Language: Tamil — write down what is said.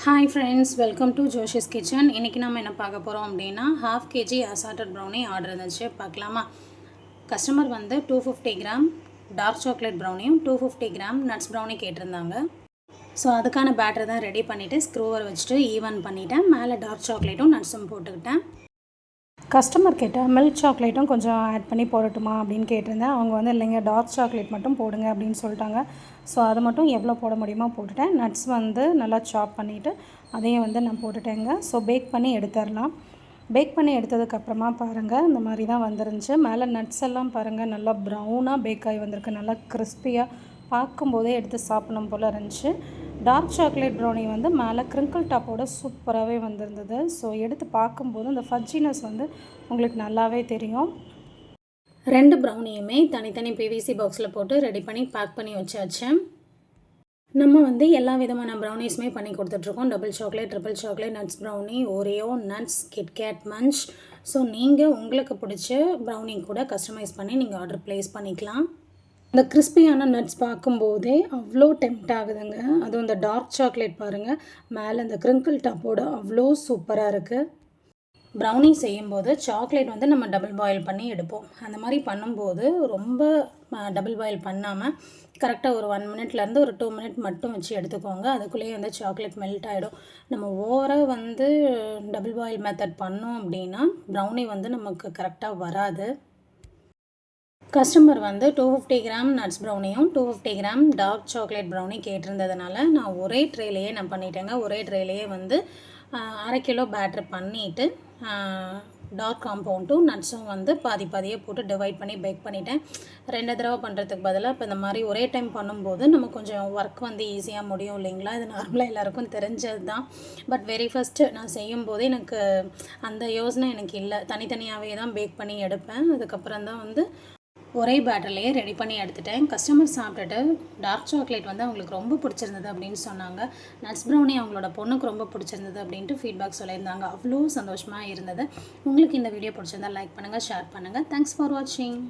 Hi friends, welcome to Josh's Kitchen. இன்னைக்கு நாம என்ன பார்க்க போறோம் அப்படினா half kg assorted brownie order இருந்துச்சு பார்க்கலாமா. கஸ்டமர் வந்து 250 கிராம் டார்க் சாக்லேட் ப்ரௌனியும் 250 கிராம் நட்ஸ் ப்ரௌனி கேட்டிருந்தாங்க. ஸோ அதுக்கான பேட்டர் தான் ரெடி பண்ணிவிட்டு ஸ்க்ரூவர் வச்சுட்டு ஈவன் பண்ணிவிட்டேன். மேலே டார்க் சாக்லேட்டும் நட்ஸும் போட்டுக்கிட்டேன். கஸ்டமர் கேட்டால் மில்க் சாக்லேட்டும் கொஞ்சம் ஆட் பண்ணி போடட்டுமா அப்படின்னு கேட்டிருந்தேன். அவங்க வந்து இல்லைங்க டார்க் சாக்லேட் மட்டும் போடுங்க அப்படின்னு சொல்லிட்டாங்க. ஸோ அது மட்டும் எவ்வளோ போட முடியுமோ போட்டுட்டேன். நட்ஸ் வந்து நல்லா சாப் பண்ணிவிட்டு அதையும் வந்து நான் போட்டுட்டேங்க. ஸோ பேக் பண்ணி எடுத்துடலாம். பேக் பண்ணி எடுத்ததுக்கப்புறமா பாருங்கள் இந்த மாதிரி தான் வந்துருந்துச்சு. மேலே நட்ஸ் எல்லாம் பாருங்கள் நல்லா ப்ரௌனாக பேக் ஆகி வந்திருக்கு. நல்லா கிறிஸ்பியாக பார்க்கும்போதே எடுத்து சாப்பிடணும் போல் இருந்துச்சு. டார்க் சாக்லேட் ப்ரௌனி வந்து மேலே க்ரிங்கிள் டாப்போட சூப்பராகவே வந்திருந்தது. ஸோ எடுத்து பார்க்கும்போது அந்த ஃபஜ்ஜினஸ் வந்து உங்களுக்கு நல்லாவே தெரியும். 2 ப்ரௌனியுமே தனித்தனி பிவிசி பாக்ஸில் போட்டு ரெடி பண்ணி பேக் பண்ணி வச்சாச்சு. நம்ம வந்து எல்லா விதமான ப்ரௌனிஸுமே பண்ணி கொடுத்துட்ருக்கோம். Double chocolate, triple chocolate, nuts brownie, Oreo, nuts, KitKat, munch. So நீங்கள் உங்களுக்கு பிடிச்ச ப்ரௌனி கூட கஸ்டமைஸ் பண்ணி நீங்கள் ஆர்டர் ப்ளேஸ் பண்ணிக்கலாம். இந்த கிறிஸ்பியான நட்ஸ் பார்க்கும்போதே அவ்வளோ டெம்ப்ட் ஆகுதுங்க. அதுவும் இந்த டார்க் சாக்லேட் பாருங்கள் மேலே இந்த க்ரிங்கிள் டாப்போட அவ்வளோ சூப்பராக இருக்குது. ப்ரௌனி செய்யும்போது சாக்லேட் வந்து நம்ம டபுள் பாயில் பண்ணி எடுப்போம். அந்த மாதிரி பண்ணும்போது ரொம்ப டபுள் பாயில் பண்ணாமல் கரெக்டாக ஒரு 1 மினிட்லேருந்து ஒரு 2 மினிட் மட்டும் வச்சு எடுத்துக்கோங்க. அதுக்குள்ளேயே வந்து சாக்லேட் மெல்ட் ஆகிடும். நம்ம ஓவராக வந்து டபுள் பாயில் மெத்தட் பண்ணோம் அப்படின்னா ப்ரௌனி வந்து நமக்கு கரெக்டாக வராது. கஸ்டமர் வந்து 250 கிராம் நட்ஸ் ப்ரௌனியும் 250 கிராம் டார்க் சாக்லேட் ப்ரௌனி கேட்டிருந்ததுனால நான் ஒரே ட்ரேலையே நான் பண்ணிட்டேங்க. ஒரே ட்ரேலையே வந்து 1/2 கிலோ பேட்டர் பண்ணிவிட்டு டார்க் காம்பவுண்டும் நட்ஸும் வந்து பாதி பாதியாக போட்டு டிவைட் பண்ணி பேக் பண்ணிட்டேன். 2 தடவை பண்ணுறதுக்கு பதிலாக இப்போ இந்த மாதிரி ஒரே டைம் பண்ணும்போது நம்ம கொஞ்சம் ஒர்க் வந்து ஈஸியாக முடியும் இல்லைங்களா. இது நார்மலாக எல்லாேருக்கும் தெரிஞ்சது தான். பட் வெரி ஃபஸ்ட்டு நான் செய்யும்போது எனக்கு அந்த யோசனை எனக்கு இல்லை. தனித்தனியாகவே தான் பேக் பண்ணி எடுப்பேன். அதுக்கப்புறம் தான் வந்து ஒரே பேட்டர்லேயே ரெடி பண்ணி எடுத்துட்டேன். கஸ்டமர் சாப்பிட்டுட்டு டார்க் சாக்லேட் வந்து அவங்களுக்கு ரொம்ப பிடிச்சிருந்தது அப்படின்னு சொன்னாங்க. நட்ஸ் ப்ரௌனி அவங்களோட பொண்ணுக்கு ரொம்ப பிடிச்சிருந்தது அப்படின்ட்டு ஃபீட்பேக் சொல்லியிருந்தாங்க. அவ்வளோ சந்தோஷமாக இருந்தது. உங்களுக்கு இந்த வீடியோ பிடிச்சிருந்தா லைக் பண்ணுங்கள், ஷேர் பண்ணுங்கள். தேங்க்ஸ் ஃபார் வாட்சிங்.